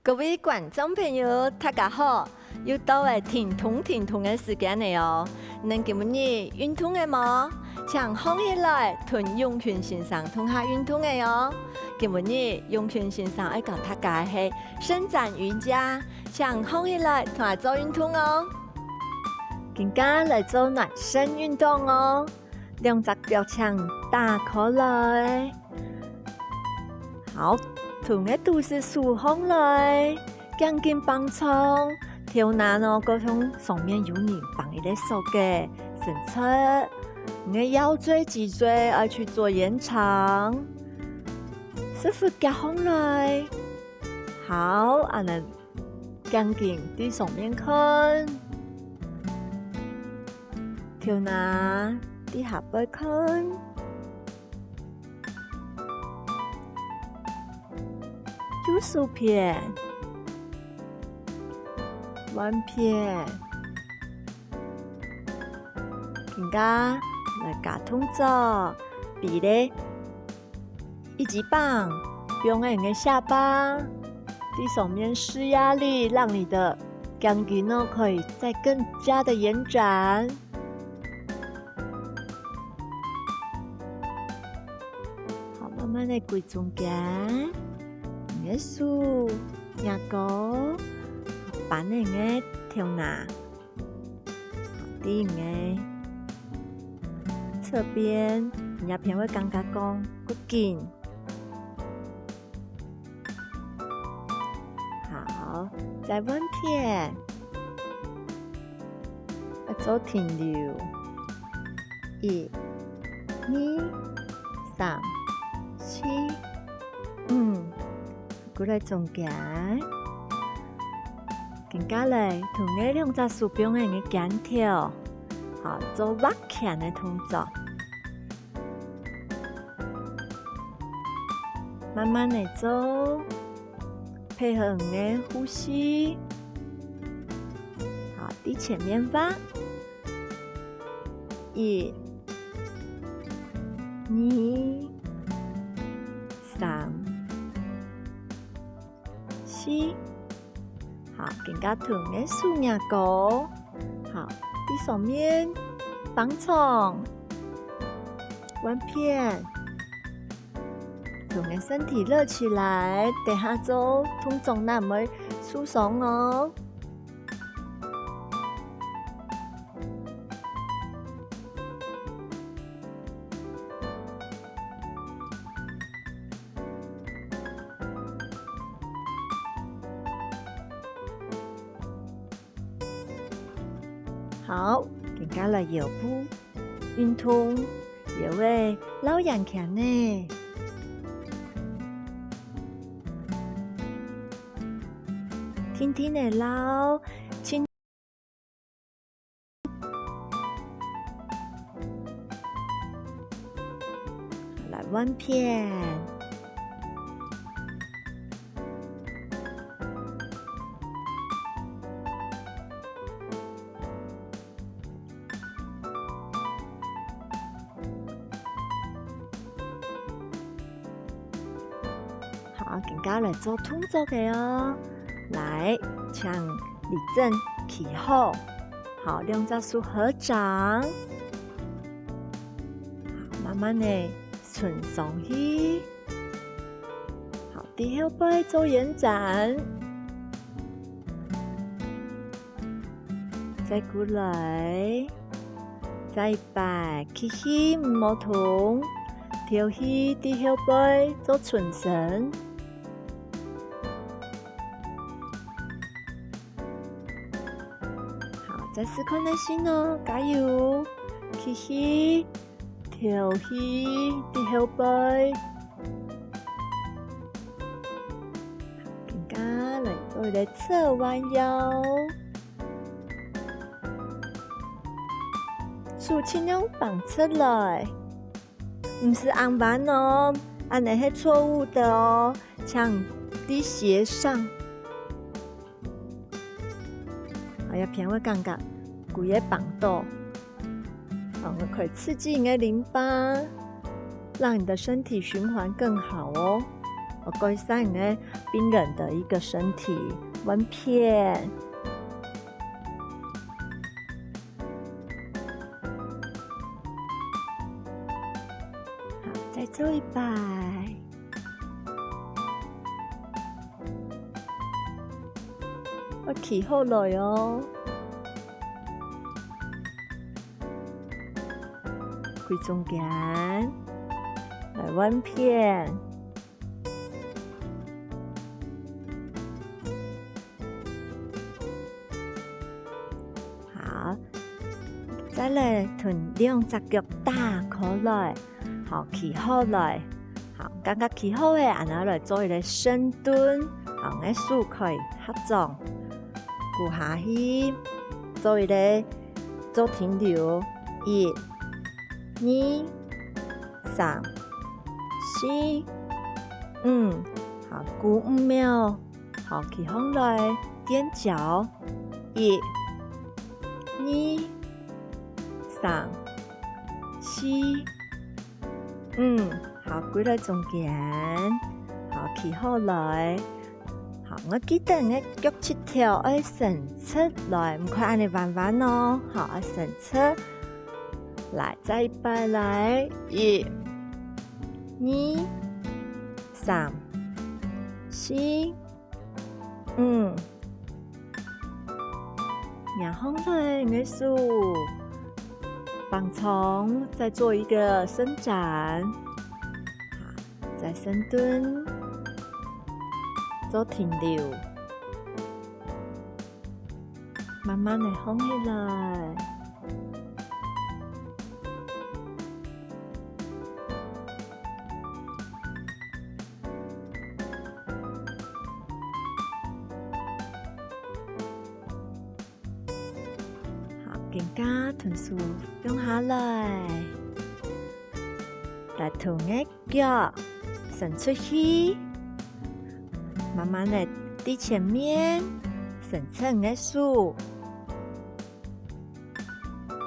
各位观众朋友，大家好！又到了停通的时间了哦。恁今日运动的吗？请放起来，同永泉先生同下运动的哦。今日永泉先生要教大家是伸展瑜伽，请放起来同下做运动哦。今天来做暖身运动哦，两只脚请打开来，好。同个肚子舒放来，赶紧放松。跳难哦，嗰种上面有人帮你的手嘅伸出，你的腰椎、脊椎要去做延长。师傅夹放来，好，俺们赶紧对上面看，跳难对下背看。九十片，弯片，更加来加动作，比咧一级棒，用你的下巴对上面施压力，让你的钢筋呢可以再更加的延展。好，慢慢的跪中间。个手、牙膏，把那个跳拿，第个侧边，人家偏会感觉讲够紧。好，再弯片，做停留，1、2、3、4、5。过来中间，更加来同个两只手柄的肩跳，好做挖钳的动作，慢慢的做，配合你的呼吸，好，在前面挖，1、2、3。好，更加同个手牙膏，好，在上面放松，弯片，同个身体热起来，等下做通总那么舒松哦。好，更加来腰部运动，腰会老养强呢。轻轻的捞，轻，来弯片。好，更加来做动作的哦。来，请立正起后，好，两只手合掌，好，慢慢的顺上去，好，低后背做延展，再过来，再摆起唔好痛，跳起低后背做顺绳。再试看耐心哦，加油！起起，跳起，低后背，更加来做一个侧弯腰，手尽量放出来，不是按弯哦，按的是错误的哦，请低斜上。还要偏会感觉骨也绑到，可以刺激你的淋巴，让你的身体循环更好哦。改善呢病人的一个身体纹片。好，再做一摆。我起好来哦，开中间来纹片。好，再来臀两只脚打开来，好起好来。好，感觉起好诶，然后来做一个深蹲，好，我手可以合掌。骨下去，做一个做停留，1、2、3、4、5，好，鼓5秒，好，起上来，踮脚，1、2、3、4、5，好，跪在中间，好，起好来。好，我记得我脚趾头要伸出来，唔可以安尼弯弯哦。好，要伸出来，再一摆来，1、2、3、4、5，然后呢，我手放松，再做一个伸展，好，再深蹲。做停留，慢慢的放起来。好，更加臀束放下来，来臀的脚伸出去。慢慢的低前面，伸出你的手，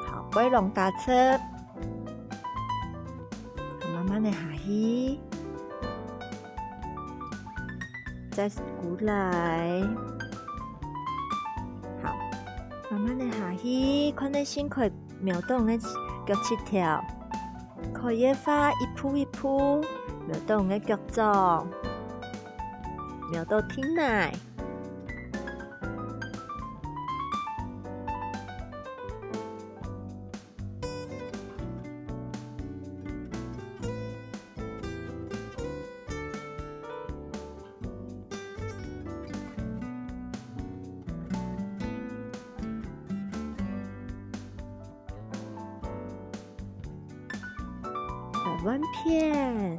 好，背龙打侧，好，慢慢的下去，再鼓来，好，慢慢的下去，看你先可以瞄到你的脚趾头，可以发一步一步瞄到你的脚掌。瞄到天内，来弯片。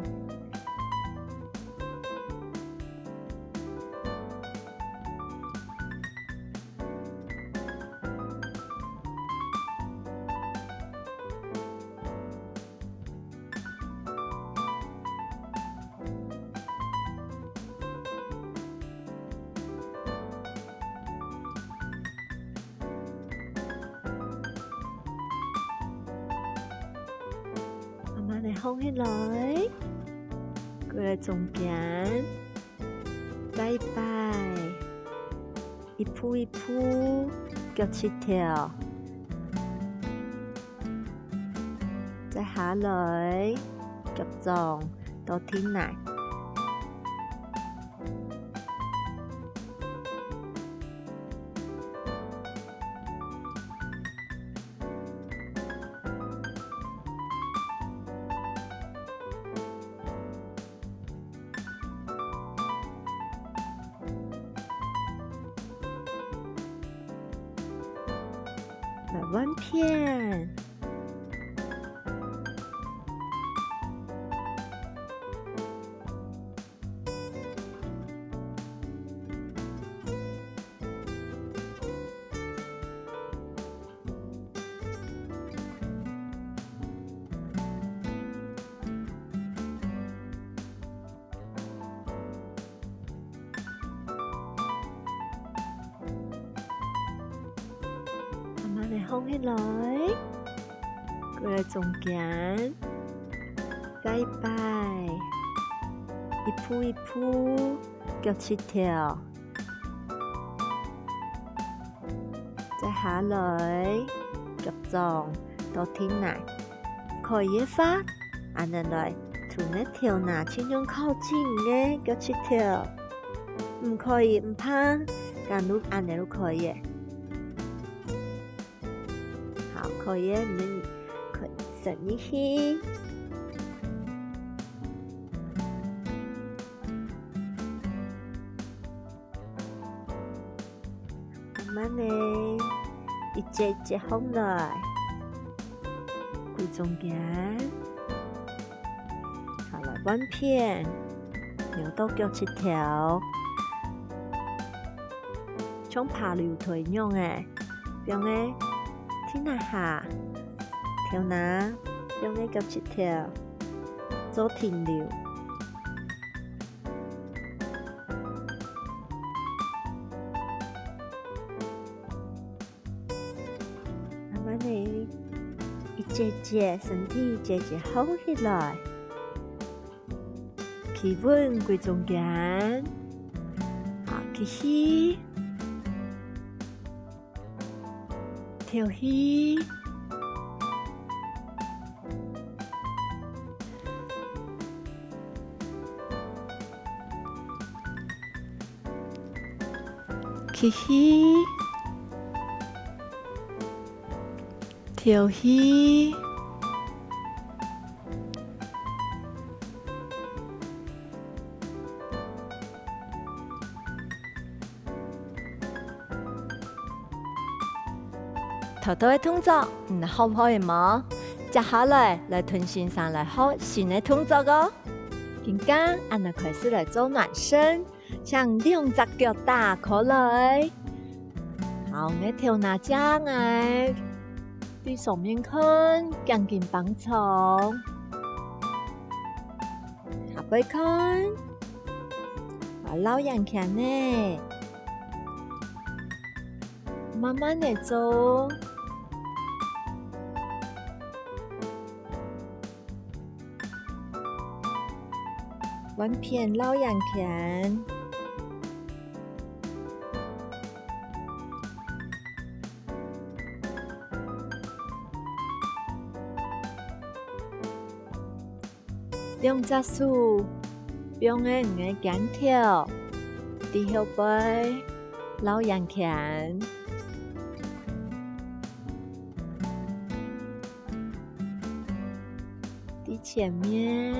慢慢的放起来，过来中间，再一摆，一步一步，脚趾头，再下来，脚掌到天内。来弯片，来放起来，过来中间，再一摆，一步一步，腳切條，再下來，腳掌到天內，可以發，安尼來，從呢條那盡量靠近嘅腳切條，唔可以唔怕，咁都安尼都可以。好，可以，你可以伸一去。慢慢的，一節一節放來，歸中間，好來彎片，扭到腳切條，像爬樓梯樣誒，用誒天下下，條那用誒腳切條做停留。慢慢地，一節節身體一節節放起來，企穩歸中間，好，吸氣，調氣，吸氣。調氣，頭頭嘅動作，你學唔學嘛？接下來同先生來學新嘅動作哦。現在我哋開始來做暖身，將兩隻腳打開來，好，我條那將來。對上面看，將近幫床，下背看，老人看呢，慢慢的做，弯片老人看。兩隻手用嘅唔嘅肩條，低後背，老人看，低前面，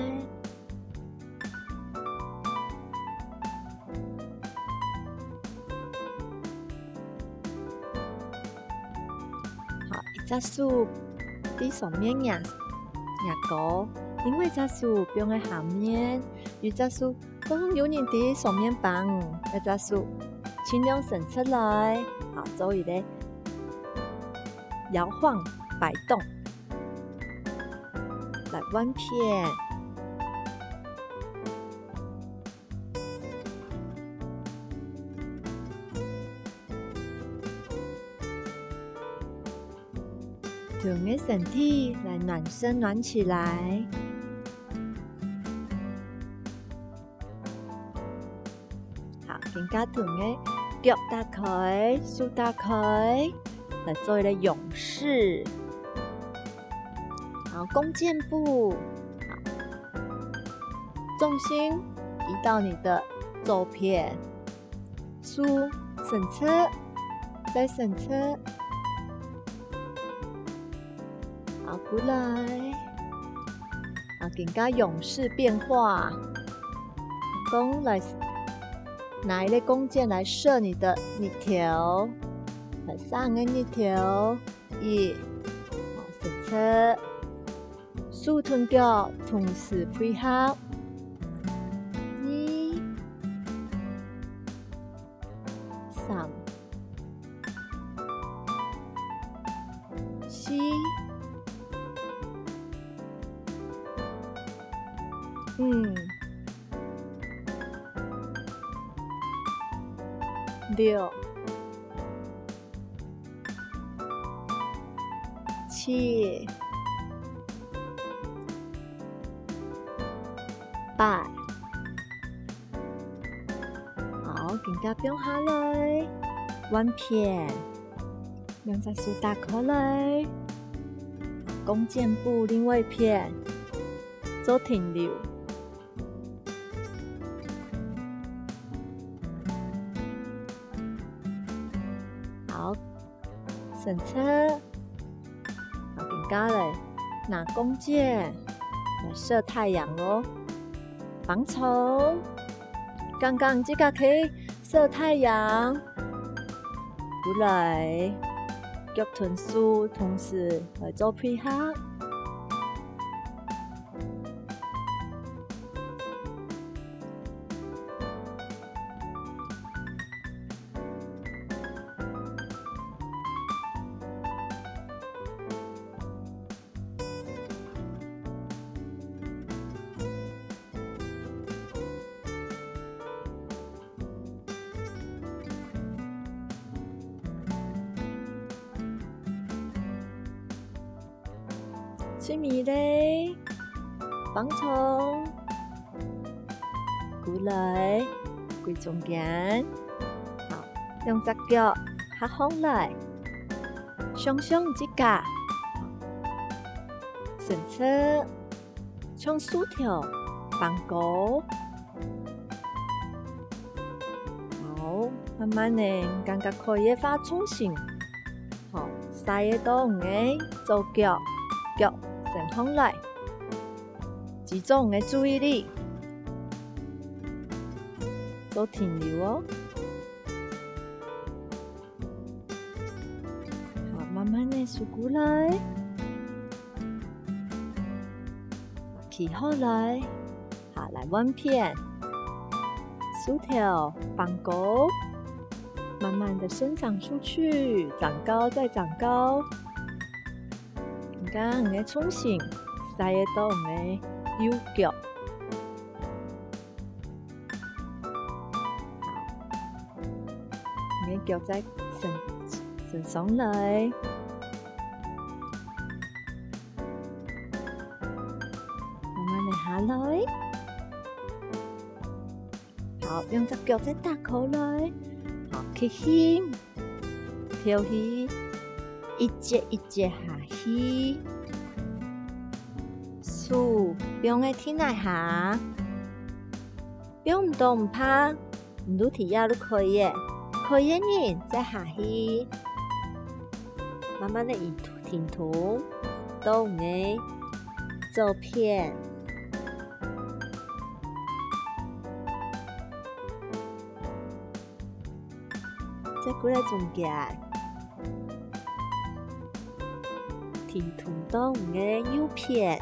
好，一隻手低上面壓高。另外一隻手放喺下面，一隻手當有人喺上面綁，一隻手盡量伸出來，好做一個搖晃擺動，來彎片，整個身體來暖身暖起來。更加同嘅腳打開，手打開，來做一個勇士。好，弓箭步，好，重心移到你的左邊，手伸出，再伸出，好，過來，好，更加勇士變化，弓來。拿一個弓箭來射你的日條，來上個日條，一，好，伸出，手同腳同時配合，二，三，四，五。六、七、八、更加变下来，弯片，两只手打开来，弓箭步另外一片，做停留。好，伸侧，更加嘞，拿弓箭来射太阳哦。帮从刚刚这个可以射太阳，过来脚臀束，同时来做配合。水米嘞，帮从过来，过中间，好，两只脚合上来，上上指甲，伸侧，像薯条，放高，好，慢慢的，感觉可以发重心，好，晒到嘅左脚，脚。伸上来，集中的注意力，做停留哦。好，慢慢的数过来，起好来，好来弯片，薯条放高，慢慢的生长出去，长高再长高。刚嘅重心，晒到嘅右腳，嘅腳再伸上來，慢慢地下來，好，兩隻腳再打開來，好，起起，跳起，一節一節下。數，不用嘅天來下，不用唔到唔怕，唔到提下都可以嘅，可以嘅人再下去，慢慢的以停圖，到嘅照片，再過來中間。停圖到嘅右片，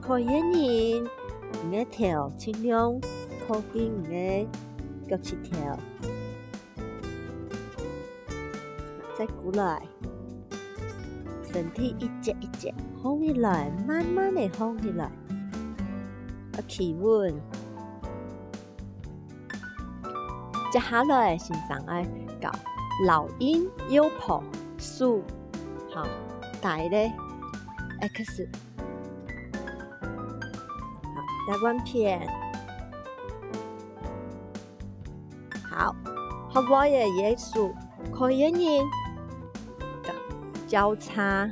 可以人嘅頭盡量靠近嘅腳趾頭，再過來，身體一節一節放起來，慢慢地放起來，企穩，接下來欣賞愛。搞老鷹右抱數，好，大咧 X， 好，再彎片，好，學我嘅耶穌，可以人交叉，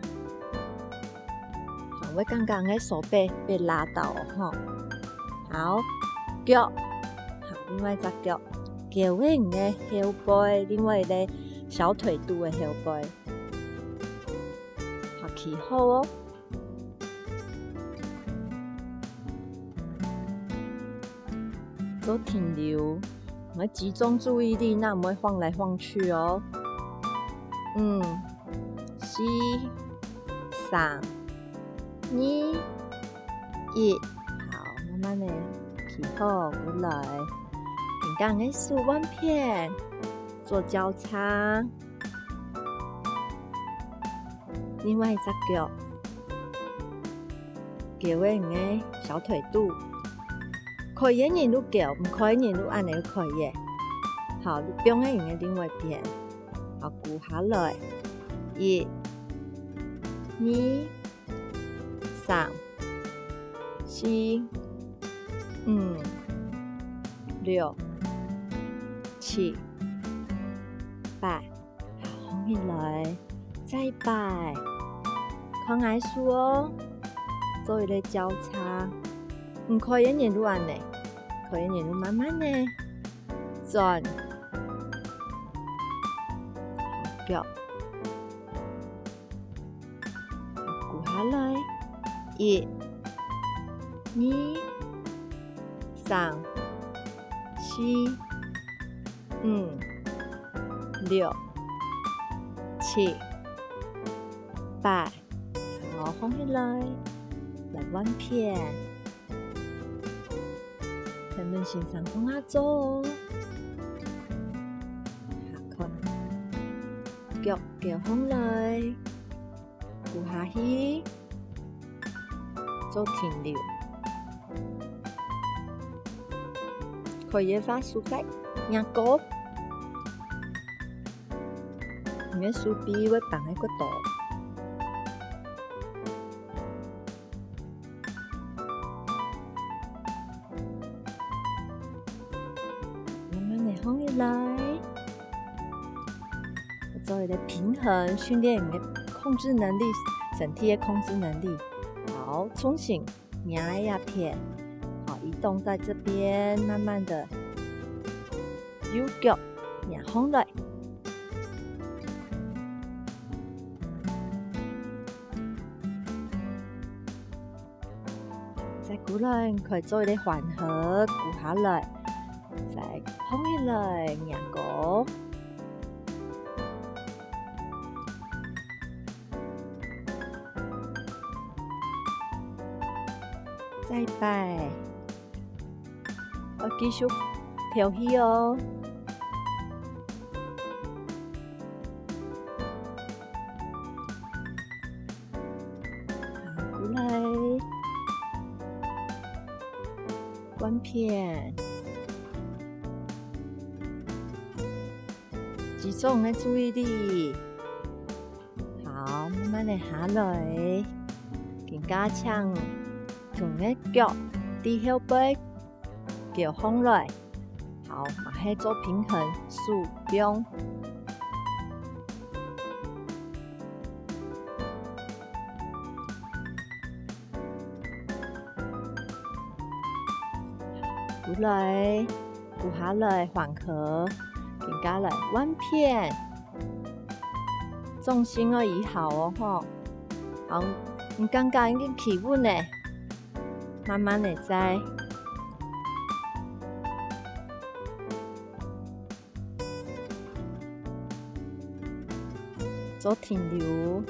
好，我剛剛嘅手被拉到哈，好，腳，好，另外一隻腳。腳位嘅後背，另外咧小腿肚嘅後背，好企好哦。做停留，我集中注意力，那唔會晃來晃去哦。4、3、2、1，好，慢慢的企好過來。剛嘅數彎片，做交叉，另外一隻腳，腳位嘅小腿肚，可以人都腳，唔可以人都按你都可以。好，邊嘅人嘅另外一邊，好，顧下來，1、2、3、4、5、6、7、8，好，放起来，再摆，看爱数哦，做一个交叉，唔可以沿路按呢，可以沿路慢慢呢转，脚，鼓下来，1、2、3、4、5、6、7、8，好，放起来，来弯片，咱们欣赏往下走哦。好，看，脚放来，鼓下去，做停留。可以把手盖压高，你的手臂会放在骨头。慢慢的放起来，做一个平衡，训练你的控制能力，身体的控制能力。好，重新压一下片。好，移动在这边，慢慢的右脚压上来，再过来，可以做一个缓和，鼓下来，再放起来，压高，再摆。继续调起哦，好，过来，弯片，集中的注意力，好，慢慢的下来，更加强，从个脚低后背。脚放来，好，马上做平衡，数标，过来，鼓下来，缓和，更加来弯片，重心要移好哦，吼，好，你刚刚已经起稳呢，慢慢的在。做停留，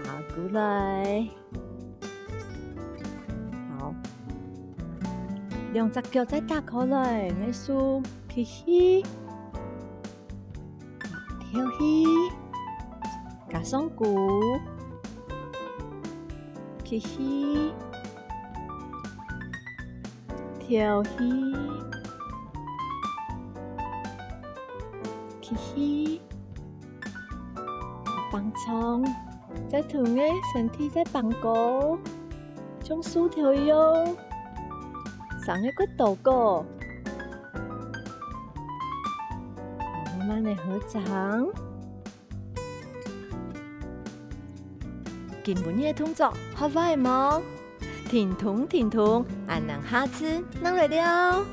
好，过来，好，两只脚再打开来，你数起起，跳起，加上鼓，起起，跳起，起起。放松，再同个身体再放高，像薯条一样，上一个度过，慢慢的合掌，根本的动作好快吗？停通，俺能下次能来了。